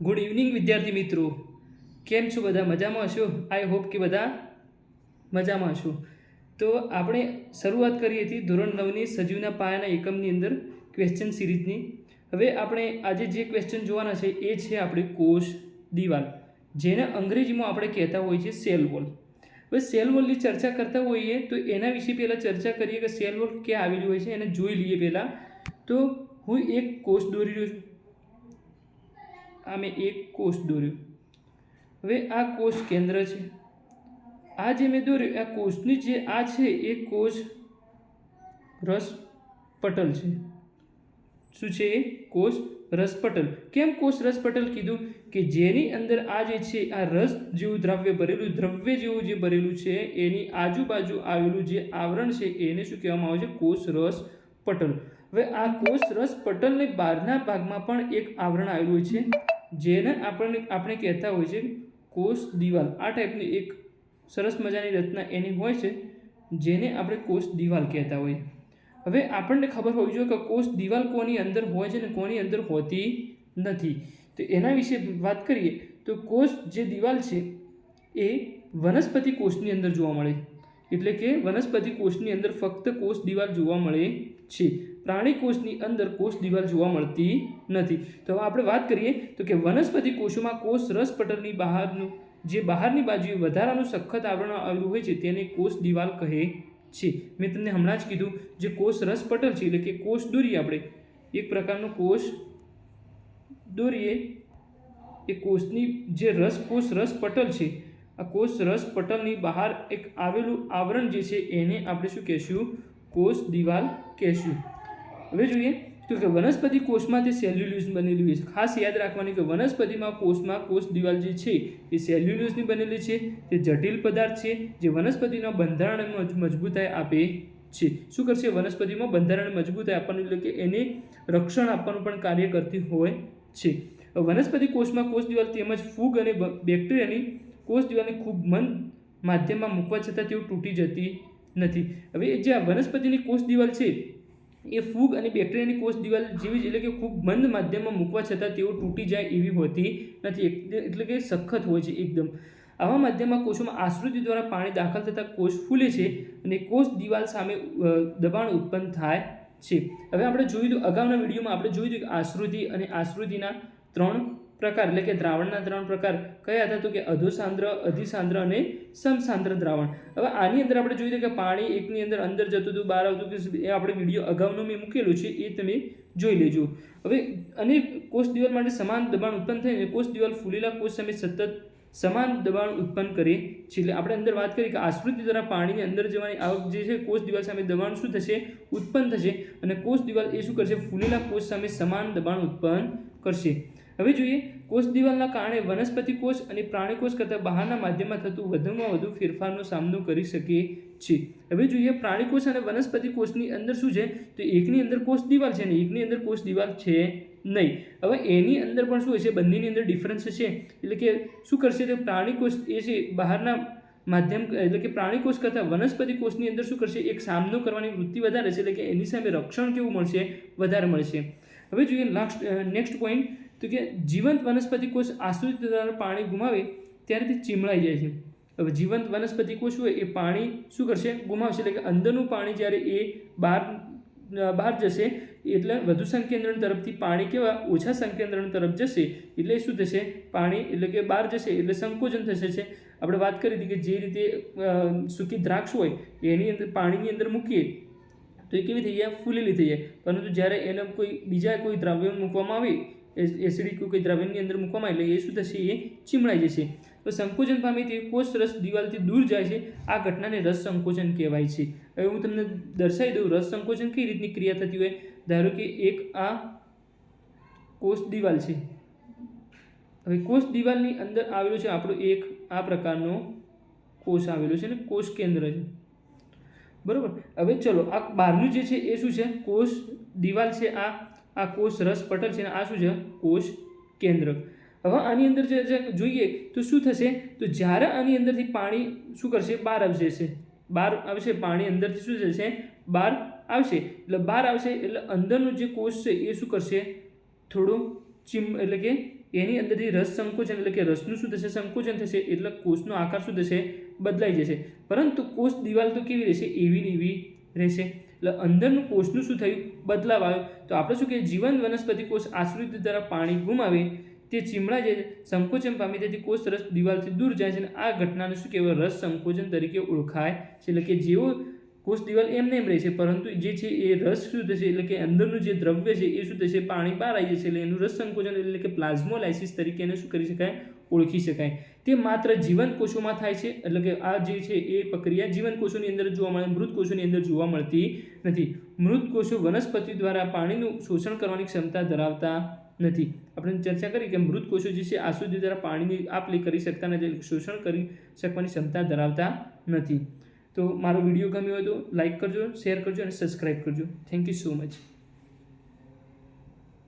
Good evening વિદ્યાર્થી મિત્રો, કેમ છો? બધા મજામાં હશો? આઈ હોપ કે બધા મજામાં હશો. તો આપણે શરૂઆત કરી હતી ધોરણ 9ની સજીવના પાયાના એકમની અંદર ક્વેશ્ચન સિરીઝની. હવે આપણે આજે જે ક્વેશ્ચન જોવાના છે એ છે આપણે કોષ દિવાલ, જેને અંગ્રેજીમાં આપણે કહેતા હોઈએ છીએ સેલ વોલ. હવે સેલ વોલની ચર્ચા કરતા હોઈએ તો એના વિશે પહેલાં ચર્ચા કરીએ કે સેલ વોલ ક્યાં આવેલી હોય છે એને જોઈ લઈએ પહેલાં. તો હું એક કોષ દોરી રહ્યો છું. આ મેં એક કોષ દોર્યો. હવે આ કોષ કેન્દ્ર છે. આ જે મેં દોર્યું આ કોષની જે આ છે એ કોષ રસ પટલ છે. શું છે એ? કોષ રસ પટલ. કેમ કોષ રસ પટલ કીધું? કે જેની અંદર આ જે છે આ રસ જેવું દ્રવ્ય ભરેલું, દ્રવ્ય જેવું જે ભરેલું છે એની આજુબાજુ આવેલું જે આવરણ છે એને શું કહેવામાં આવે છે? કોષ રસ પટલ. હવે આ કોષ રસ પટલની બહારના ભાગમાં પણ એક આવરણ આવેલું હોય છે જેને આપણે કહેતા હોય છે કોષ દિવાલ. આ ટાઈપની એક સરસ મજાની રચના એની હોય છે જેને આપણે કોષ દિવાલ કહેતા હોઈએ. હવે આપણને ખબર હોવી જોઈએ કે કોષ દિવાલ કોની અંદર હોય છે ને કોની અંદર હોતી નથી. તો એના વિશે વાત કરીએ તો કોષ જે દિવાલ છે એ વનસ્પતિ કોષની અંદર જોવા મળે. એટલે કે વનસ્પતિ કોષની અંદર ફક્ત કોષ દિવાલ જોવા મળે છે. પ્રાણી કોષની અંદર કોષ દિવાલ જોવા મળતી નથી. તો હવે આપણે વાત કરીએ તો કે વનસ્પતિ કોષોમાં કોષ રસ પટલની બહારનું જે બહારની બાજુએ વધારાનું સખત આવરણ આવેલું હોય છે તેને કોષ દિવાલ કહે છે. મેં તમને હમણાં જ કીધું જે કોષ રસ પટલ છે એટલે કે કોષ દોરીએ આપણે એક પ્રકારનો કોષ દોરીએ એ કોષની જે કોષ રસ પટલ છે આ કોષ રસ પટલની બહાર એક આવેલું આવરણ જે છે એને આપણે શું કહેશું? કોષ દિવાલ કહેશું. હવે જોઈએ તો કે વનસ્પતિ કોષમાં તે સેલ્યુલોઝ બનેલી હોય છે. ખાસ યાદ રાખવાની કે વનસ્પતિમાં કોષમાં કોષ દિવાલ જે છે એ સેલ્યુલોઝની બનેલી છે. તે જટિલ પદાર્થ છે જે વનસ્પતિના બંધારણમાં મજબૂતાઈ આપે છે. શું કરશે? વનસ્પતિમાં બંધારણ મજબૂતાઈ આપવાનું એટલે કે એને રક્ષણ આપવાનું પણ કાર્ય કરતી હોય છે. વનસ્પતિ કોષમાં કોષ દિવાલ તેમજ ફૂગ અને બેક્ટેરિયાની કોષ દિવાલની ખૂબ મંદ માધ્યમમાં મૂકવા છતાં તેઓ તૂટી જતી નથી. હવે જે આ વનસ્પતિની કોષ દિવાલ છે એ ફૂગ અને બેક્ટેરિયાની કોષ દિવાલ જેવી જ એટલે કે ખૂબ મંદ માધ્યમમાં મૂકવા છતાં તેઓ તૂટી જાય એવી હોતી નથી. એટલે કે સખત હોય છે એકદમ. આવા માધ્યમમાં કોષોમાં આશ્રુતિ દ્વારા પાણી દાખલ થતાં કોષ ફૂલે છે અને કોષ દિવાલ સામે દબાણ ઉત્પન્ન થાય છે. હવે આપણે જોયું હતું અગાઉના વિડીયોમાં આપણે જોયું હતું કે આશ્રુતિ અને આશ્રુતિના 3 પ્રકાર એટલે કે દ્રાવણના 3 પ્રકાર કયા હતા? તો કે અધોસાંદ્ર, અધિસાંદ્ર અને સમસાંદ્ર દ્રાવણ. હવે આની અંદર આપણે જોયું કે પાણી એકની અંદર જતું હતું, બહાર આવતું કે એ આપણે વિડીયો અગાઉનો મેં મૂકેલું છે એ તમે જોઈ લેજો. હવે અને કોષ દિવાલ માટે સમાન દબાણ ઉત્પન્ન થઈને કોષ દિવાલ ફૂલેલા કોષ સામે સતત સમાન દબાણ ઉત્પન્ન કરે છે. એટલે આપણે અંદર વાત કરી કે આશ્રુતિ દ્વારા પાણીની અંદર જવાની આવક જે છે કોષ દિવાલ સામે દબાણ શું થશે? ઉત્પન્ન થશે અને કોષ દિવાલ એ શું કરશે? ફૂલેલા કોષ સામે સમાન દબાણ ઉત્પન્ન કરશે. હવે જોઈએ કોષ દિવાલના કારણે વનસ્પતિ કોષ અને પ્રાણી કોષ કરતાં બહારના માધ્યમમાં થતું વધુમાં વધુ ફેરફારનો સામનો કરી શકે છે. હવે જોઈએ પ્રાણી કોષ અને વનસ્પતિ કોષની અંદર શું છે? તો એકની અંદર કોષ દિવાલ છે ને એકની અંદર કોષ દિવાલ છે નહીં. હવે એની અંદર પણ શું હશે? બંનેની અંદર ડિફરન્સ હશે. એટલે કે શું કરશે? તો પ્રાણી કોષ એ છે બહારના માધ્યમ એટલે કે પ્રાણી કોષ કરતાં વનસ્પતિ કોષની અંદર શું કરશે? એક સામનો કરવાની વૃત્તિ વધારે છે. એટલે કે એની સામે રક્ષણ કેવું મળશે? વધારે મળશે. હવે જોઈએ નેક્સ્ટ પોઈન્ટ તો કે જીવંત વનસ્પતિ કોષ આશ્રિત દ્વારા પાણી ગુમાવે ત્યારે તે ચીમળાઈ જાય છે. હવે જીવંત વનસ્પતિ કોષ હોય એ પાણી શું કરશે? ગુમાવશે. એટલે કે અંદરનું પાણી જ્યારે એ બહાર જશે એટલે વધુ સંકેન્દ્રણ તરફથી પાણી કેવા ઓછા સંકેન્દ્રણ તરફ જશે એટલે શું થશે? પાણી એટલે કે બહાર જશે એટલે સંકોચન થશે છે. આપણે વાત કરી હતી કે જે રીતે સૂકી દ્રાક્ષ હોય એની અંદર પાણીની અંદર મૂકીએ તો એ કેવી થઈ જાય? ફૂલેલી થઈ જાય. પરંતુ જ્યારે એને બીજા કોઈ દ્રવ્ય મૂકવામાં આવે એસિડિક કોઈ દ્રવ્યની અંદર મૂકવામાં એટલે એ શું થશે? એ ચીમળાઈ જશે. તો સંકોચન પામી તે કોષ રસ દિવાલથી દૂર જાય છે. આ ઘટનાને રસ સંકોચન કહેવાય છે. હવે હું તમને દર્શાવી દઉં રસ સંકોચન કઈ રીતની ક્રિયા થતી હોય. ધારો કે એક આ કોષ દિવાલ છે. હવે કોષ દિવાલની અંદર આવેલો છે આપણો એક આ પ્રકારનો કોષ આવેલો છે ને કોષ કેન્દ્ર છે. બરાબર. હવે ચલો આ બહારનું જે છે એ શું છે? કોષ દિવાલ છે. આ કોષ રસ પટલ છે ને આ શું છે? કોષ કેન્દ્ર. હવે આની અંદર જે જોઈએ તો શું થશે? તો જ્યારે આની અંદરથી પાણી શું કરશે? બહાર આવશે. બહાર આવશે પાણી અંદરથી શું થશે? બહાર આવશે. એટલે બહાર આવશે એટલે અંદરનો જે કોષ છે એ શું કરશે? થોડું એટલે કે એની અંદરથી રસ સંકોચન એટલે કે રસનું શું થશે, સંકોચન થશે, એટલે કોષનો આકાર શું થશે, બદલાઈ જશે. પરંતુ કોષ દિવાલ તો કેવી રહેશે, એવી ને એવી રહેશે. એટલે અંદરનું કોષનું શું થયું, બદલાવ આવ્યો. તો આપણે શું કહીએ, જીવન વનસ્પતિ કોષ આશ્રિત દ્વારા પાણી ગુમાવે તે ચીમડા જે સંકોચન પામી તેથી કોષ રસ દિવાલથી દૂર જાય છે, અને આ ઘટનાને શું કહેવાય, રસ સંકોચન તરીકે ઓળખાય છે. એટલે કે જેવો કોષ દિવાલ એમને એમ રહે છે, પરંતુ જે છે એ રસ શું થશે, એટલે કે અંદરનું જે દ્રવ્ય છે એ શું થશે, પાણી બહાર આવી જશે. એટલે એનું રસ સંકોચન એટલે કે પ્લાઝ્મોલાઇસિસ તરીકે એને શું કરી શકાય, ઓળખી શકાય. તે માત્ર જીવંત કોષોમાં થાય છે. એટલે કે આ જે છે એ પ્રક્રિયા જીવંત કોષોની અંદર જોવા મળે, મૃત કોષોની અંદર જોવા મળતી નથી. મૃત કોષો વનસ્પતિ દ્વારા પાણીનું શોષણ કરવાની ક્ષમતા ધરાવતા નથી. આપણે ચર્ચા કરી કે મૃત કોષો જે છે આસુદી દ્વારા પાણીની આપ લે કરી શકતા નથી, શોષણ કરી શકવાની ક્ષમતા ધરાવતા નથી. તો મારો વિડીયો ગમ્યો હોય તો લાઈક કરજો, શેર કરજો અને સબસ્ક્રાઈબ કરજો. Thank you so much.